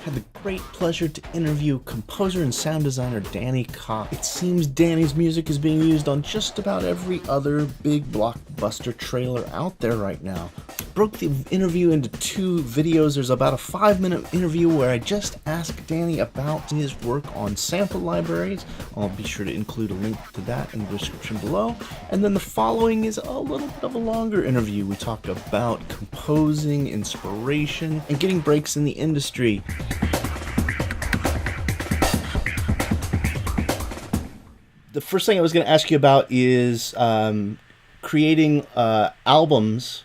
had the great pleasure to interview composer and sound designer Danny Cocke. It seems Danny's music is being used on just about every other big blockbuster trailer out there right now. Broke the interview into 2 videos. There's about a 5-minute interview where I just asked Danny about his work on sample libraries. I'll be sure to include a link to that in the description below. And then the following is a little bit of a longer interview. We talk about composing, inspiration, and getting breaks in the industry. The first thing I was going to ask you about is creating albums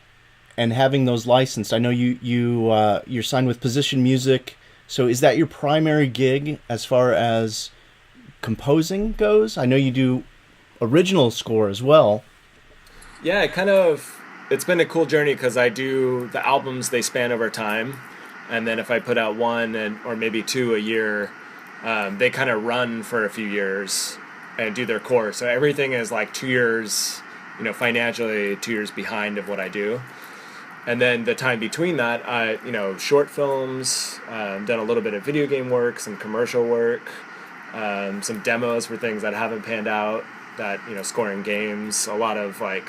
and having those licensed. I know you're signed with Position Music, so is that your primary gig as far as composing goes? I know you do original score as well. Yeah, it's been a cool journey because I do the albums, they span over time, and then if I put out 1 or maybe 2 a year, they kind of run for a few years and do their course. So everything is like 2 years, financially 2 years behind of what I do. And then the time between that, short films, done a little bit of video game work, some commercial work, some demos for things that haven't panned out, that, scoring games, a lot of like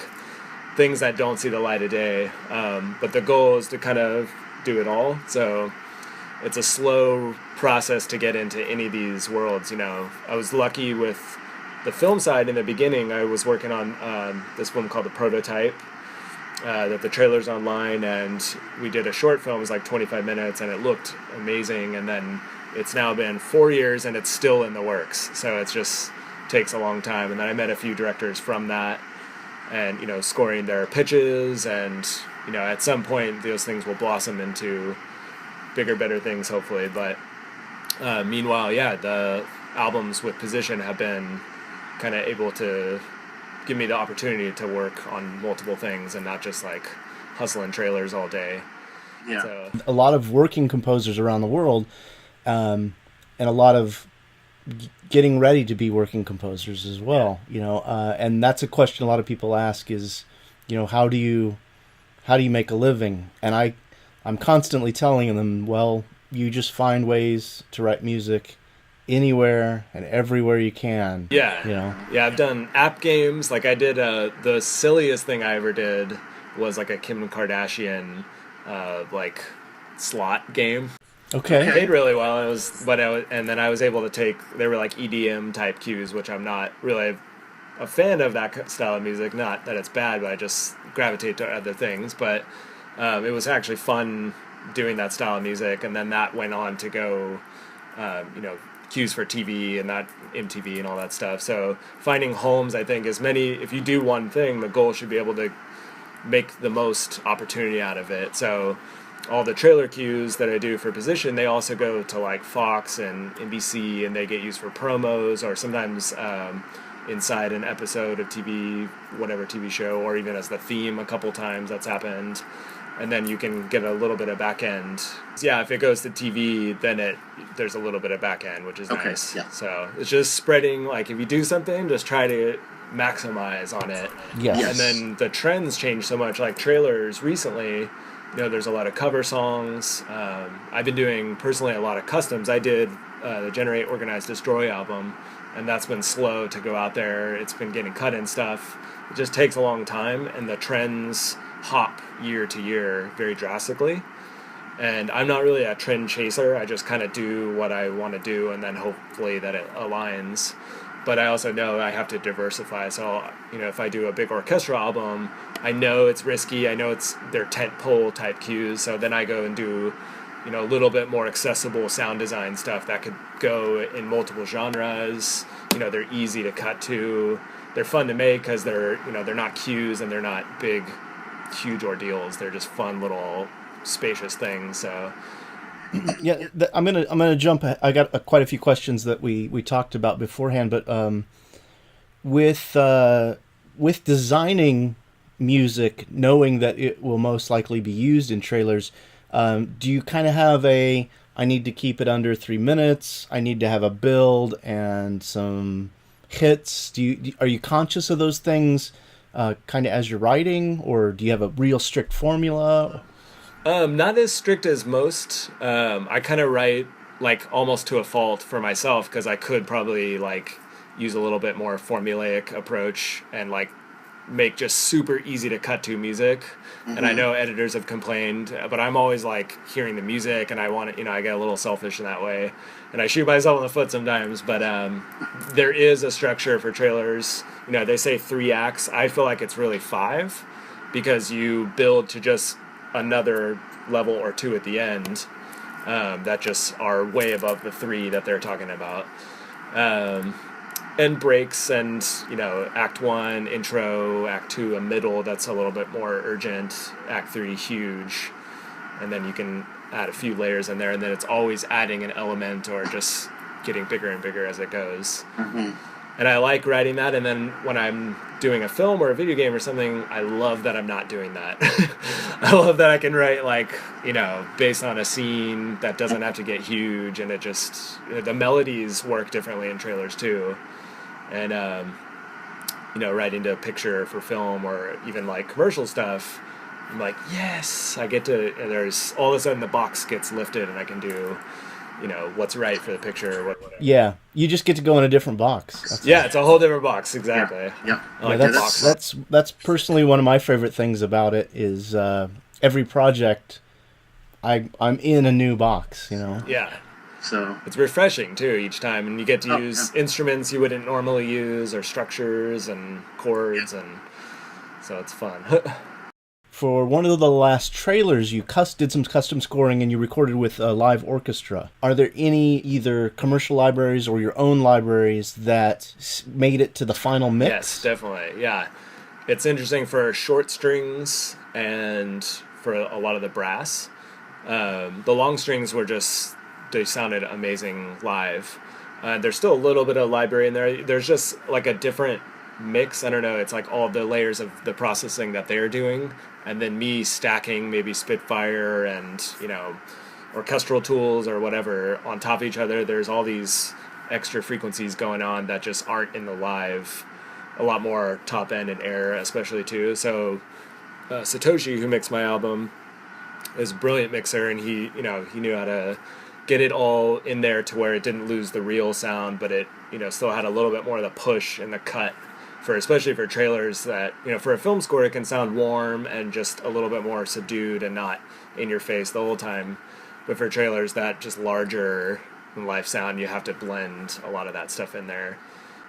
things that don't see the light of day. But the goal is to kind of do it all. So it's a slow process to get into any of these worlds. I was lucky with the film side in the beginning. I was working on this film called The Prototype, that the trailer's online, and we did a short film. It was like 25 minutes and it looked amazing, and then it's now been 4 years and it's still in the works, so it just takes a long time. And then I met a few directors from that, and scoring their pitches, and at some point those things will blossom into bigger, better things, hopefully. But meanwhile, the albums with Position have been kind of able to give me the opportunity to work on multiple things and not just like hustling trailers all day. Yeah. So a lot of working composers around the world, and a lot of getting ready to be working composers as well. And that's a question a lot of people ask is, how do you make a living? And I'm constantly telling them, well, you just find ways to write music anywhere and everywhere you can. Yeah, I've done app games. Like I did the silliest thing I ever did was like a Kim Kardashian like slot game. Okay. It paid really well. And then I was able to they were like EDM type cues, which I'm not really a fan of that style of music. Not that it's bad, but I just gravitate to other things. But it was actually fun doing that style of music, and then that went on to go, cues for TV and that MTV and all that stuff. So finding homes, I think, if you do one thing, the goal should be able to make the most opportunity out of it. So all the trailer cues that I do for Position, they also go to like Fox and NBC, and they get used for promos, or sometimes inside an episode of TV, whatever TV show, or even as the theme a couple times. That's happened. And then you can get a little bit of back end. Yeah, if it goes to TV, then there's a little bit of back end, which is nice. Yeah. So it's just spreading, like if you do something, just try to maximize on it. Yes. And then the trends change so much, like trailers recently, there's a lot of cover songs. I've been doing personally a lot of customs. I did the Generate, Organize, Destroy album, and that's been slow to go out there. It's been getting cut and stuff. It just takes a long time, and the trends hop year to year very drastically, and I'm not really a trend chaser. I just kind of do what I want to do, and then hopefully that it aligns. But I also know I have to diversify. So if I do a big orchestra album, I know it's risky. I know they're tent pole type cues. So then I go and do a little bit more accessible sound design stuff that could go in multiple genres. They're easy to cut to. They're fun to make because they're not cues, and they're not big, huge ordeals. They're just fun little spacious things. So yeah, I'm gonna jump. I got quite a few questions that we talked about beforehand, but with designing music, knowing that it will most likely be used in trailers, do you kind of have I need to keep it under 3 minutes, I need to have a build and some hits? Are you conscious of those things kind of as you're writing, or do you have a real strict formula? Not as strict as most. I kind of write like almost to a fault for myself, because I could probably like use a little bit more formulaic approach and like make just super easy to cut to music. And I know editors have complained, but I'm always like hearing the music, and I want to, I get a little selfish in that way, and I shoot myself in the foot sometimes. But there is a structure for trailers. They say 3 acts. I feel like it's really 5, because you build to just another level or 2 at the end, that just are way above the 3 that they're talking about. And breaks, and act 1 intro, act 2 a middle that's a little bit more urgent, act 3 huge, and then you can add a few layers in there, and then it's always adding an element or just getting bigger and bigger as it goes. And I like writing that, and then when I'm doing a film or a video game or something, I love that I'm not doing that. I love that I can write like, based on a scene that doesn't have to get huge, and it just, the melodies work differently in trailers too. And, writing to a picture for film or even like commercial stuff, I'm like, yes, I get to, and there's all of a sudden the box gets lifted and I can do, what's right for the picture. Whatever. Yeah, you just get to go in a different box. It's a whole different box, exactly. Yeah. I like That's personally one of my favorite things about it is every project I'm in a new box, Yeah. So it's refreshing too each time, and you get to use instruments you wouldn't normally use, or structures and chords, and so it's fun. For one of the last trailers, you did some custom scoring, and you recorded with a live orchestra. Are there any either commercial libraries or your own libraries that made it to the final mix? Yes, definitely. Yeah, it's interesting for short strings and for a lot of the brass. The long strings were just, they sounded amazing live. There's still a little bit of library in there. There's just like a different mix. I don't know. It's like all the layers of the processing that they're doing, and then me stacking maybe Spitfire and orchestral tools or whatever on top of each other. There's all these extra frequencies going on that just aren't in the live. A lot more top end and air, especially too. So Satoshi, who mixed my album, is a brilliant mixer, and he knew how to get it all in there to where it didn't lose the real sound, but it still had a little bit more of the push and the cut, especially for trailers that for a film score it can sound warm and just a little bit more subdued and not in your face the whole time, but for trailers that just larger than life sound, you have to blend a lot of that stuff in there.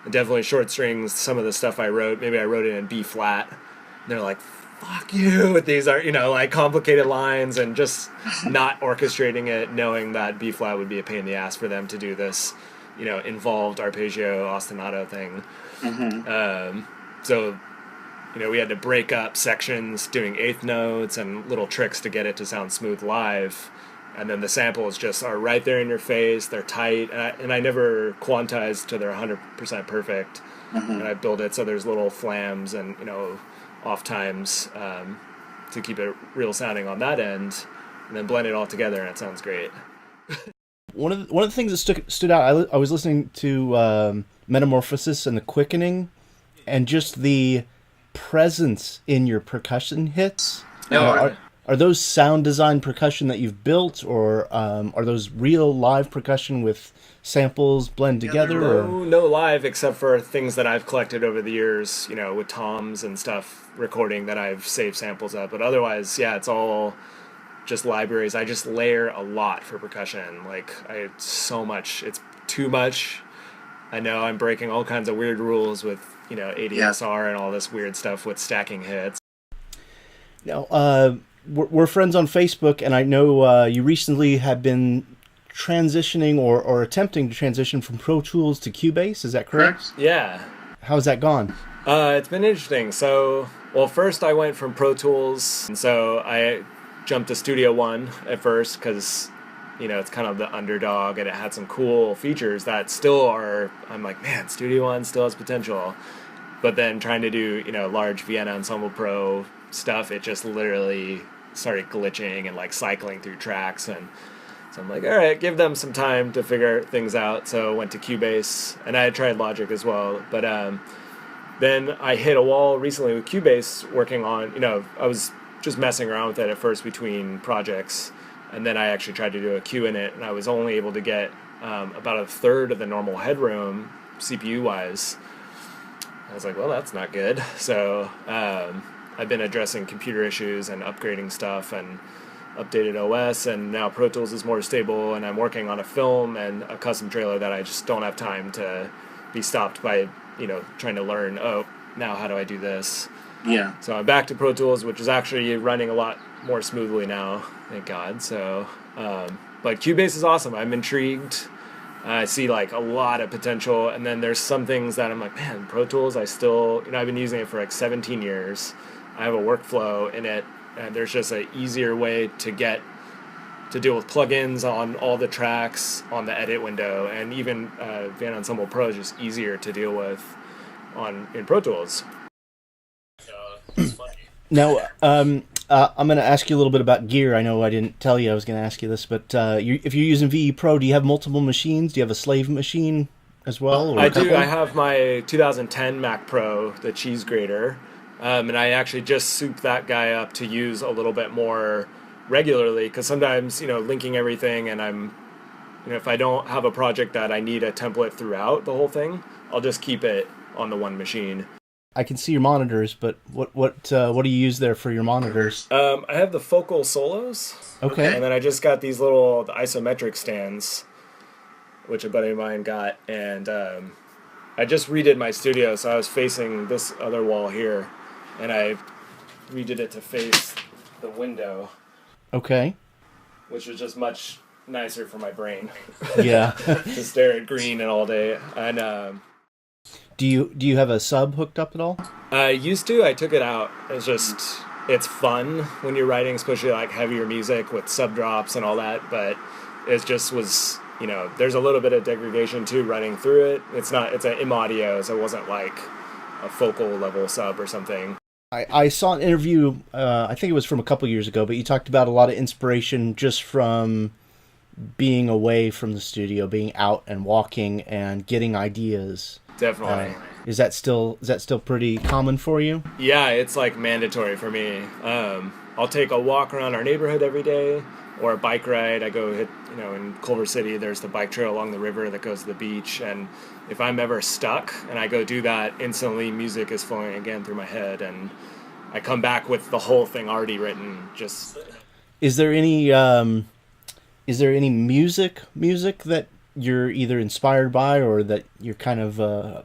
And definitely short strings, some of the stuff I wrote it in B flat, and they're like, fuck you with these are like complicated lines, and just not orchestrating it, knowing that B flat would be a pain in the ass for them to do this involved arpeggio ostinato thing. So we had to break up sections doing eighth notes and little tricks to get it to sound smooth live, and then the samples just are right there in your face, they're tight, and I never quantized to they're 100% perfect. And I build it so there's little flams and off times to keep it real sounding on that end, and then blend it all together, and it sounds great. One of the things that stood out, I was listening to Metamorphosis and The Quickening, and just the presence in your percussion hits. Are those sound design percussion that you've built, or are those real live percussion with samples blend together? No live, except for things that I've collected over the years, with toms and stuff recording that I've saved samples of. But otherwise, it's all just libraries. I just layer a lot for percussion. Like, so much. It's too much. I know I'm breaking all kinds of weird rules with, ADSR and all this weird stuff with stacking hits. Now, we're friends on Facebook, and I know you recently have been transitioning or attempting to transition from Pro Tools to Cubase. Is that correct? Yeah. How's that gone? It's been interesting. So, first I went from Pro Tools, and so I jumped to Studio One at first because, it's kind of the underdog, and it had some cool features that still are, I'm like, man, Studio One still has potential. But then trying to do, large Vienna Ensemble Pro stuff, it just literally started glitching and like cycling through tracks, and so I'm like, all right, give them some time to figure things out. So I went to Cubase, and I had tried Logic as well, but then I hit a wall recently with Cubase working on, I was just messing around with it at first between projects, and then I actually tried to do a cue in it, and I was only able to get about a third of the normal headroom CPU wise. I was like, well, that's not good. So I've been addressing computer issues and upgrading stuff and updated OS, and now Pro Tools is more stable, and I'm working on a film and a custom trailer that I just don't have time to be stopped by, trying to learn, now how do I do this? Yeah. So I'm back to Pro Tools, which is actually running a lot more smoothly now, thank God. So, but Cubase is awesome. I'm intrigued. I see like a lot of potential, and then there's some things that I'm like, man, Pro Tools, I still, I've been using it for like 17 years. I have a workflow in it, and there's just an easier way to deal with plugins on all the tracks on the edit window, and even Van Ensemble Pro is just easier to deal with in Pro Tools. It's funny. Now, I'm going to ask you a little bit about gear. I know I didn't tell you I was going to ask you this, but if you're using VE Pro, do you have multiple machines? Do you have a slave machine as well? Or I do. I have my 2010 Mac Pro, the cheese grater, and I actually just souped that guy up to use a little bit more regularly, because sometimes, linking everything, and I'm, if I don't have a project that I need a template throughout the whole thing, I'll just keep it on the one machine. I can see your monitors, but what do you use there for your monitors? I have the Focal Solos. Okay. And then I just got these little isometric stands, which a buddy of mine got, and I just redid my studio, so I was facing this other wall here, and I redid it to face the window. Okay. Which was just much nicer for my brain. Yeah. To stare at green and all day. And do you have a sub hooked up at all? I used to. I took it out. It's fun when you're writing, especially like heavier music with sub drops and all that. But it just was, there's a little bit of degradation too running through it. It's an M audio, so it wasn't like a focal level sub or something. I saw an interview, I think it was from a couple years ago, but you talked about a lot of inspiration just from being away from the studio, being out and walking and getting ideas. Definitely. Is that still pretty common for you? Yeah, it's like mandatory for me. I'll take a walk around our neighborhood every day, or a bike ride. I go hit, in Culver City, there's the bike trail along the river that goes to the beach, and if I'm ever stuck and I go do that, instantly music is flowing again through my head, and I come back with the whole thing already written. Is there any music that you're either inspired by or that you're kind of a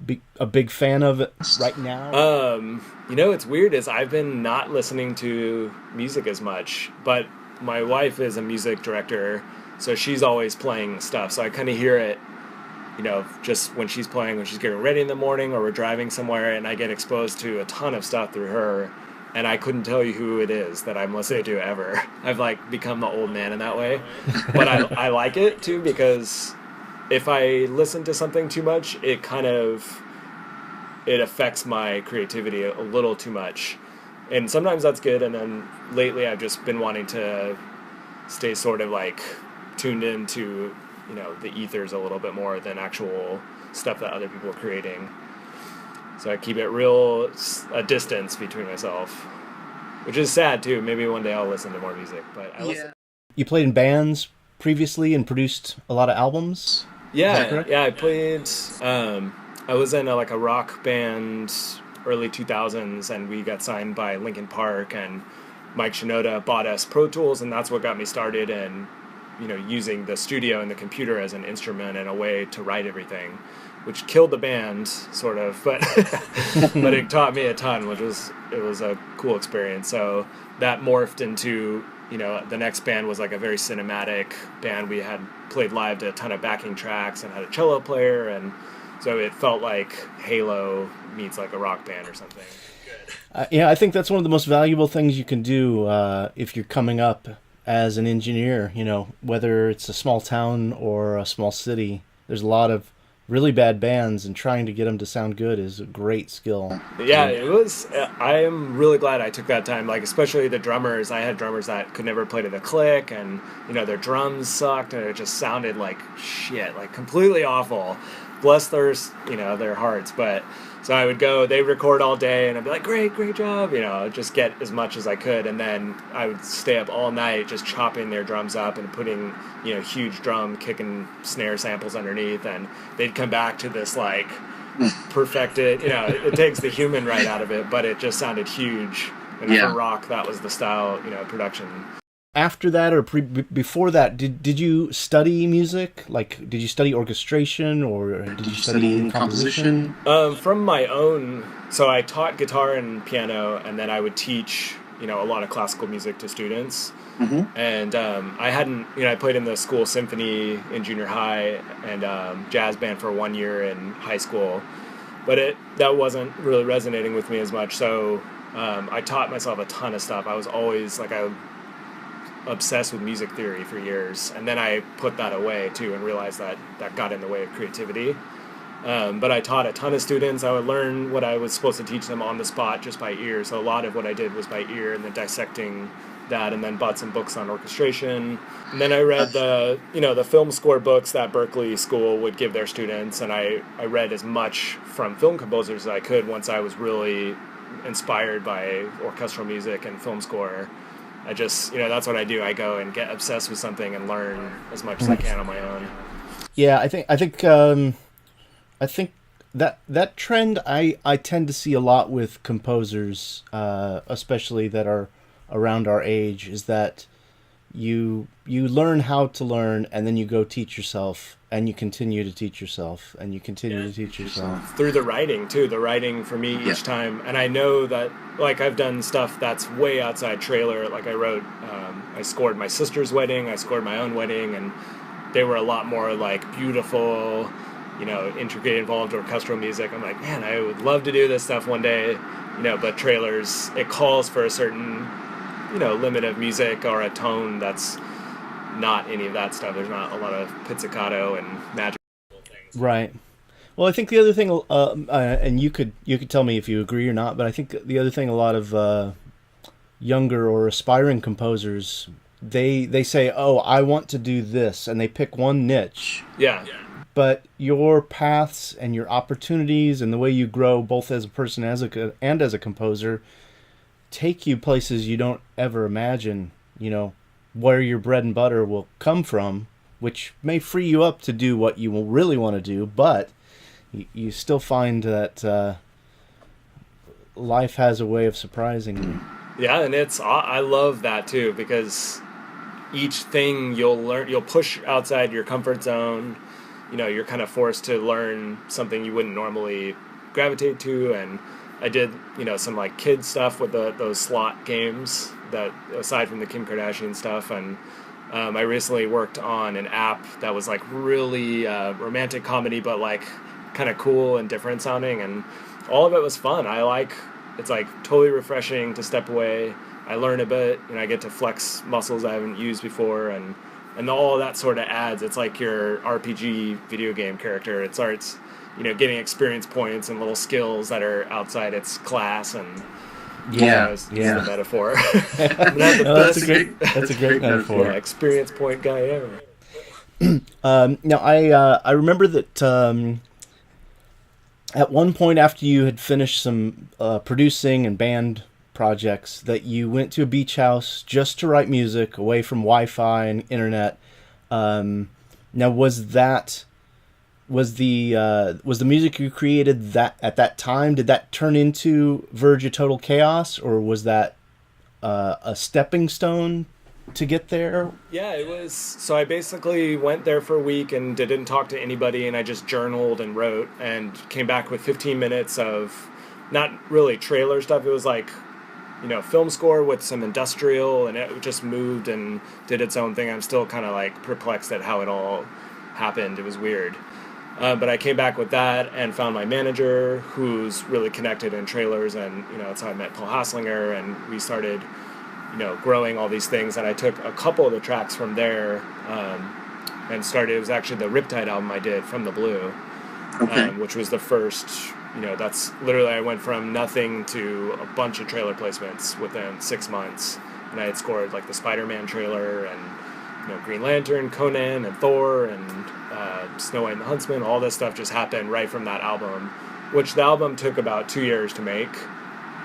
big fan of it right now? It's weird is I've been not listening to music as much, but my wife is a music director, so she's always playing stuff, so I kind of hear it, just when she's playing, when she's getting ready in the morning, or we're driving somewhere, and I get exposed to a ton of stuff through her, and I couldn't tell you who it is that I'm listening to ever. I've become the old man in that way, but I like it too, because if I listen to something too much, it affects my creativity a little too much, and sometimes that's good. And then lately I've just been wanting to stay sort of tuned into the ethers a little bit more than actual stuff that other people are creating. So I keep it a distance between myself, which is sad too. Maybe one day I'll listen to more music, but I listen. You played in bands previously and produced a lot of albums? Yeah, I played, I was in a rock band early 2000s, and we got signed by Linkin Park, and Mike Shinoda bought us Pro Tools, and that's what got me started in, using the studio and the computer as an instrument and a way to write everything, which killed the band, sort of, but but it taught me a ton, it was a cool experience. So that morphed into, the next band was a very cinematic band. We had played live to a ton of backing tracks and had a cello player, and so it felt like Halo meets a rock band or something. I think that's one of the most valuable things you can do if you're coming up as an engineer, whether it's a small town or a small city. There's a lot of really bad bands, and trying to get them to sound good is a great skill. Yeah, it was. I am really glad I took that time. Like, especially the drummers. I had drummers that could never play to the click, and their drums sucked, and it just sounded like shit, like completely awful. Bless their hearts. But so I would go. They record all day, and I'd be like, great job. Just get as much as I could, and then I would stay up all night just chopping their drums up and putting huge drum kick and snare samples underneath, and they'd come back to this like perfected. It takes the human right out of it, but it just sounded huge. And for rock, that was the style, production. After that, or before that, did you study music? Like, did you study orchestration, or did you study composition? From my own, so I taught guitar and piano, and then I would teach, a lot of classical music to students. Mm-hmm. And I hadn't, I played in the school symphony in junior high and jazz band for 1 year in high school, but that wasn't really resonating with me as much. So I taught myself a ton of stuff. I was always obsessed with music theory for years, and then I put that away too and realized that got in the way of creativity. But I taught a ton of students. I would learn what I was supposed to teach them on the spot just by ear. So a lot of what I did was by ear, and then dissecting that, and then bought some books on orchestration. And then I read the film score books that Berklee School would give their students, and I read as much from film composers as I could once I was really inspired by orchestral music and film score. I just, that's what I do. I go and get obsessed with something and learn as much as I can on my own. Yeah, I think that trend I tend to see a lot with composers, especially that are around our age, is that you learn how to learn, and then you go teach yourself, and you continue to teach yourself, and you continue to teach yourself. Through the writing, too. The writing for me each time. And I know that, like, I've done stuff that's way outside trailer. Like, I wrote, I scored my sister's wedding, I scored my own wedding, and they were a lot more, like, beautiful, intricate, involved orchestral music. I'm like, man, I would love to do this stuff one day, but trailers, it calls for a certain limit of music or a tone that's not any of that stuff. There's not a lot of pizzicato and magic things. Right. Well, I think the other thing, and you could tell me if you agree or not, but I think the other thing, a lot of younger or aspiring composers, they say, "Oh, I want to do this," and they pick one niche. Yeah. But your paths and your opportunities and the way you grow, both as a person and as a composer, take you places you don't ever imagine, where your bread and butter will come from, which may free you up to do what you really want to do, but you still find that life has a way of surprising you. Yeah, and I love that too, because each thing you'll push outside your comfort zone. You're kind of forced to learn something you wouldn't normally gravitate to, and I did, some like kid stuff with those slot games that, aside from the Kim Kardashian stuff, and I recently worked on an app that was like really romantic comedy, but like kind of cool and different sounding, and all of it was fun. It's like totally refreshing to step away. I learn a bit, I get to flex muscles I haven't used before, and all of that sort of adds. It's like your RPG video game character. It starts getting experience points and little skills that are outside its class, and it's the metaphor. That's a great metaphor. Yeah, experience point guy ever. Now I remember that at one point after you had finished some producing and band projects, that you went to a beach house just to write music away from Wi-Fi and internet. Now was the music you created that at that time, did that turn into Verge of Total Chaos, or was that a stepping stone to get there? Yeah, it was. So I basically went there for a week and didn't talk to anybody, and I just journaled and wrote, and came back with 15 minutes of not really trailer stuff. It was like, film score with some industrial, and it just moved and did its own thing. I'm still kind of like perplexed at how it all happened. It was weird. But I came back with that and found my manager, who's really connected in trailers, and that's how I met Paul Hasslinger, and we started growing all these things. And I took a couple of the tracks from there and started. It was actually the Riptide album I did, From the Blue, Okay. which was the first. That's literally, I went from nothing to a bunch of trailer placements within 6 months, and I had scored like the Spider-Man trailer and Green Lantern, Conan, and Thor, and Snow White and the Huntsman. All this stuff just happened right from that album, which the album took about 2 years to make.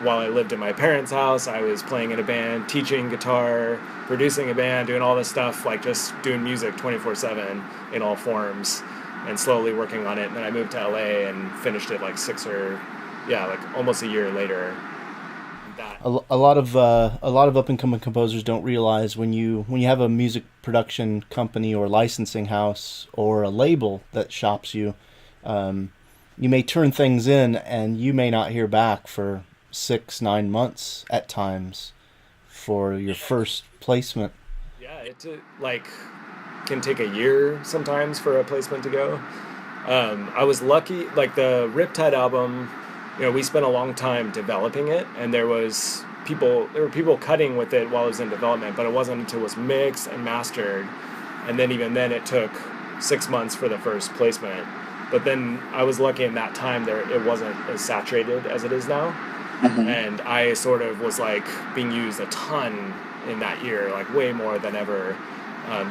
While I lived in my parents' house, I was playing in a band, teaching guitar, producing a band, doing all this stuff, like just doing music 24/7 in all forms, and slowly working on it. And then I moved to LA and finished it like almost a year later. A lot of up and coming composers don't realize when you have a music production company or licensing house or a label that shops you, you may turn things in and you may not hear back for 6-9 months at times for your first placement. Yeah, it can take a year sometimes for a placement to go. I was lucky, like the Riptide album, we spent a long time developing it, and there were people cutting with it while it was in development, but it wasn't until it was mixed and mastered, and then even then it took 6 months for the first placement. But then I was lucky in that time it wasn't as saturated as it is now. Mm-hmm. And I sort of was like being used a ton in that year, like way more than ever,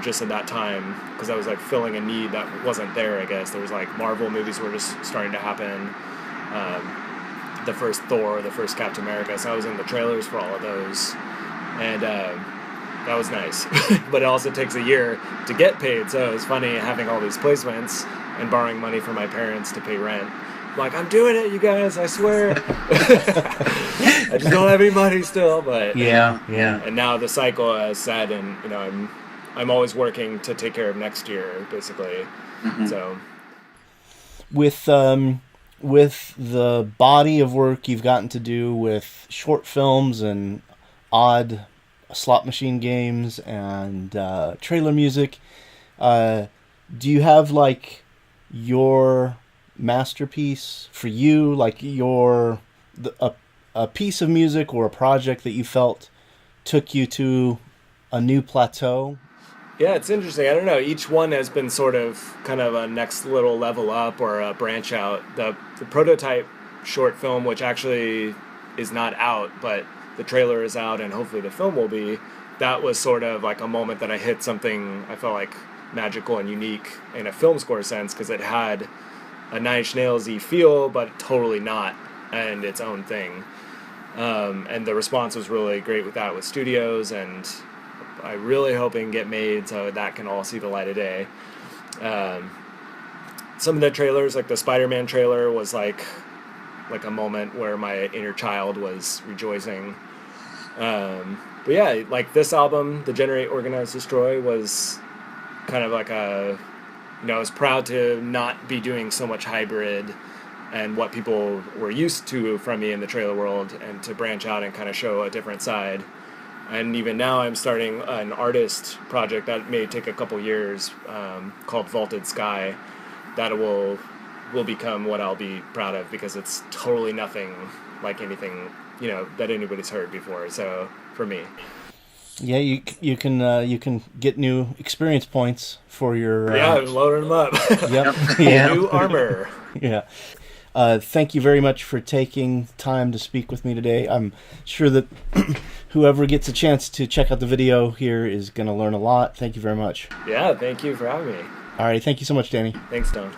just at that time, because I was like filling a need that wasn't there, I guess. There was like Marvel movies were just starting to happen, the first Thor, the first Captain America, so I was in the trailers for all of those, and that was nice. But it also takes a year to get paid, so it was funny having all these placements and borrowing money from my parents to pay rent. Like, I'm doing it, you guys, I swear. I just don't have any money still, but yeah. And now the cycle has set, and I'm always working to take care of next year, basically. Mm-hmm. So with the body of work you've gotten to do with short films and odd slot machine games and trailer music, do you have like your masterpiece for you, like a piece of music or a project that you felt took you to a new plateau? Yeah, it's interesting. I don't know. Each one has been sort of kind of a next little level up or a branch out. The prototype short film, which actually is not out, but the trailer is out and hopefully the film will be, that was sort of like a moment that I hit something I felt like magical and unique in a film score sense, because it had a Nine Inch Nails-y feel, but totally not, and its own thing. And the response was really great with that with studios, and I really hope it can get made so that can all see the light of day. Some of the trailers, like the Spider-Man trailer, was like a moment where my inner child was rejoicing. But yeah, like this album, The Generate, Organize, Destroy, was kind of like I was proud to not be doing so much hybrid and what people were used to from me in the trailer world, and to branch out and kind of show a different side. And even now I'm starting an artist project that may take a couple years, called Vaulted Sky, that will become what I'll be proud of, because it's totally nothing like anything that anybody's heard before. So for me, yeah, you can get new experience points for your I'm loading them up. Yep. Yeah. New armor. Yeah. Thank you very much for taking time to speak with me today. I'm sure that whoever gets a chance to check out the video here is going to learn a lot. Thank you very much. Yeah, thank you for having me. All right, thank you so much, Danny. Thanks, Don.